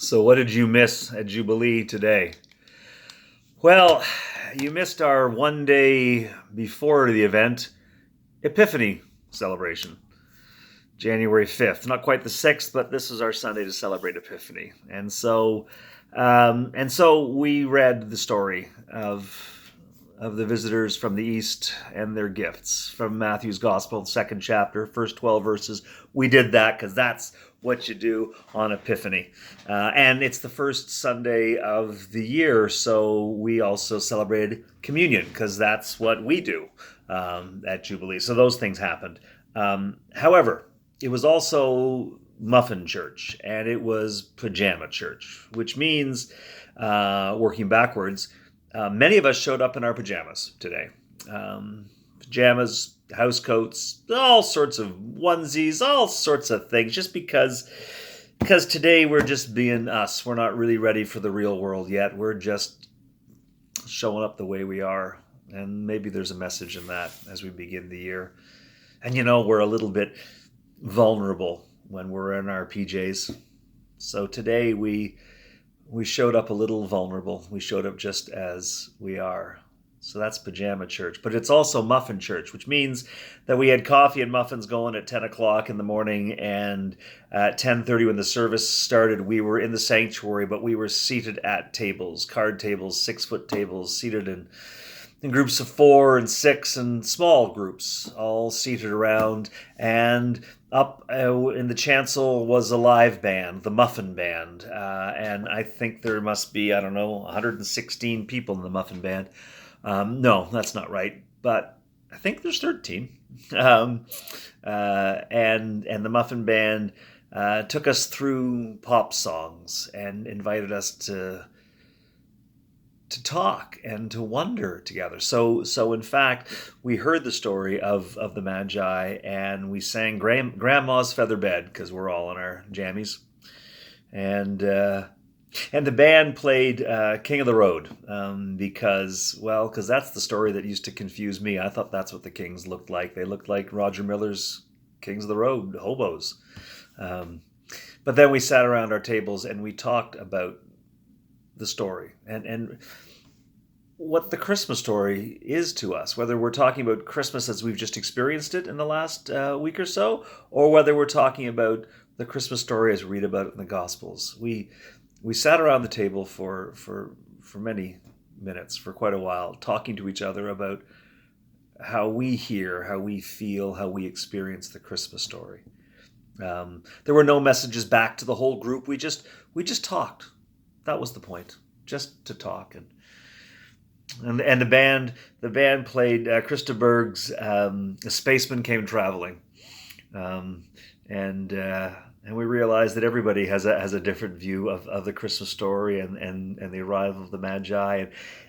So, what did you miss at Jubilee today? Well, you missed our one day before the event Epiphany celebration, January 5th. Not quite the 6th, but this is our Sunday to celebrate Epiphany. And so we read the story of the visitors from the East and their gifts from Matthew's Gospel, second chapter, first 12 verses. We did that because that's what you do on Epiphany. And it's the first Sunday of the year, so we also celebrated communion because that's what we do at Jubilee. So those things happened. However, it was also muffin church and it was pajama church, which means, working backwards, many of us showed up in our pajamas today. Pajamas, house coats, all sorts of onesies, all sorts of things, just because today we're just being us. We're not really ready for the real world yet. We're just showing up the way we are. And maybe there's a message in that as we begin the year. And we're a little bit vulnerable when we're in our PJs. So today we showed up a little vulnerable. We showed up just as we are. So that's pajama church. But it's also muffin church, which means that we had coffee and muffins going at 10 o'clock in the morning. And at 10:30 when the service started, we were in the sanctuary, but we were seated at tables, card tables, 6-foot tables, seated in groups of 4 and 6 and small groups, all seated around. And up in the chancel was a live band, the Muffin Band. And I think there must be, 116 people in the Muffin Band. No, that's not right. But I think there's 13. And the Muffin Band took us through pop songs and invited us to talk and to wonder together. So in fact, we heard the story of the Magi and we sang Grandma's Feather Bed because we're all in our jammies. And the band played King of the Road because that's the story that used to confuse me. I thought that's what the Kings looked like. They looked like Roger Miller's Kings of the Road, hobos. But then we sat around our tables and we talked about the story and what the Christmas story is to us, whether we're talking about Christmas as we've just experienced it in the last week or so, or whether we're talking about the Christmas story as we read about it in the Gospels. We sat around the table for many minutes, for quite a while, talking to each other about how we hear, how we feel, how we experience the Christmas story. There were no messages back to the whole group. We just talked. That was the point, just to talk. And the band played Krista Berg's "A Spaceman Came Traveling," and we realized that everybody has a different view of the Christmas story and the arrival of the Magi,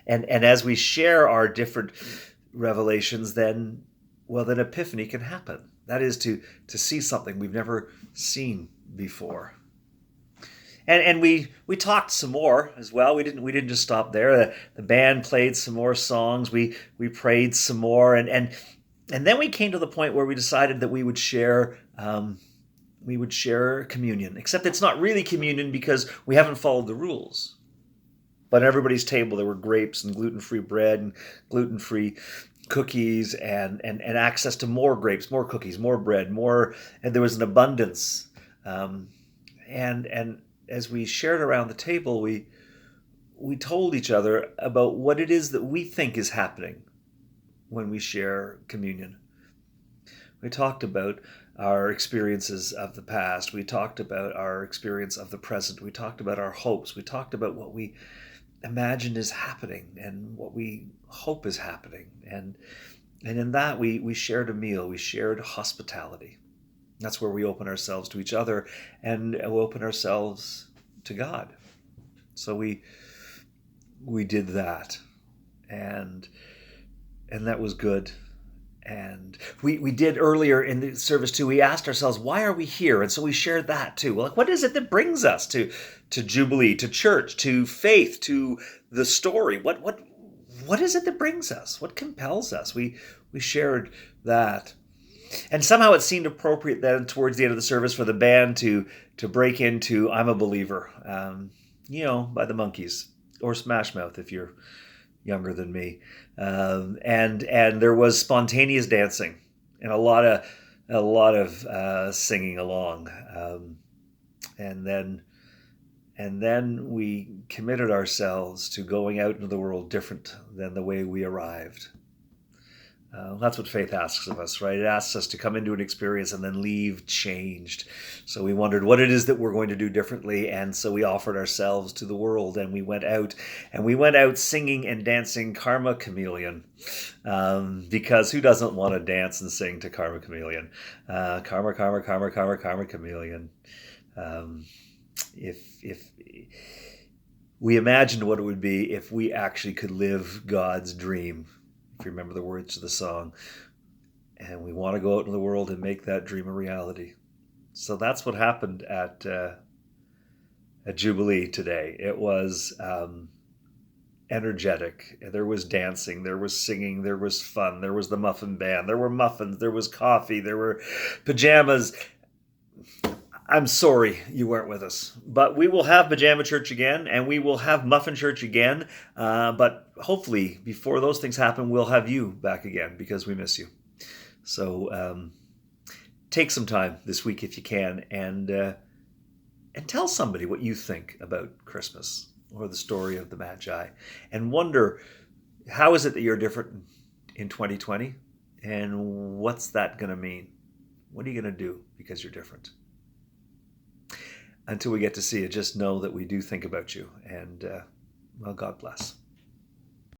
and as we share our different revelations, then Epiphany can happen. That is to see something we've never seen before. And we talked some more as well. We didn't just stop there. The band played some more songs. We prayed some more, and then we came to the point where we decided that we would share communion. Except it's not really communion because we haven't followed the rules. But at everybody's table there were grapes and gluten-free bread and gluten-free cookies and access to more grapes, more cookies, more bread, more, and there was an abundance. And as we shared around the table, we told each other about what it is that we think is happening when we share communion. We talked about our experiences of the past. We talked about our experience of the present. We talked about our hopes. We talked about what we imagine is happening and what we hope is happening. And in that, we shared a meal. We shared hospitality. That's where we open ourselves to each other and we open ourselves to God. So we did that, and that was good. And we did earlier in the service too. We asked ourselves, why are we here? And so we shared that too. Like, what is it that brings us to Jubilee, to church, to faith, to the story? What is it that brings us? What compels us? We shared that. And somehow it seemed appropriate then towards the end of the service for the band to break into "I'm a Believer," by the Monkees, or Smash Mouth if you're younger than me. And there was spontaneous dancing and a lot of singing along. And then we committed ourselves to going out into the world different than the way we arrived. That's what faith asks of us, right? It asks us to come into an experience and then leave changed. So we wondered what it is that we're going to do differently, and so we offered ourselves to the world, and we went out singing and dancing Karma Chameleon, because who doesn't want to dance and sing to Karma Chameleon? Karma, karma, karma, karma, karma chameleon. If we imagined what it would be if we actually could live God's dream, if you remember the words of the song, and we want to go out into the world and make that dream a reality. So that's what happened at Jubilee today. It was energetic. There was dancing, there was singing, there was fun, there was the muffin band, there were muffins, there was coffee, there were pajamas. I'm sorry you weren't with us, but we will have Pajama Church again, and we will have Muffin Church again. But hopefully, before those things happen, we'll have you back again, because we miss you. So take some time this week if you can, and tell somebody what you think about Christmas or the story of the Magi, and wonder, how is it that you're different in 2020, and what's that going to mean? What are you going to do because you're different? Until we get to see you, just know that we do think about you, and God bless.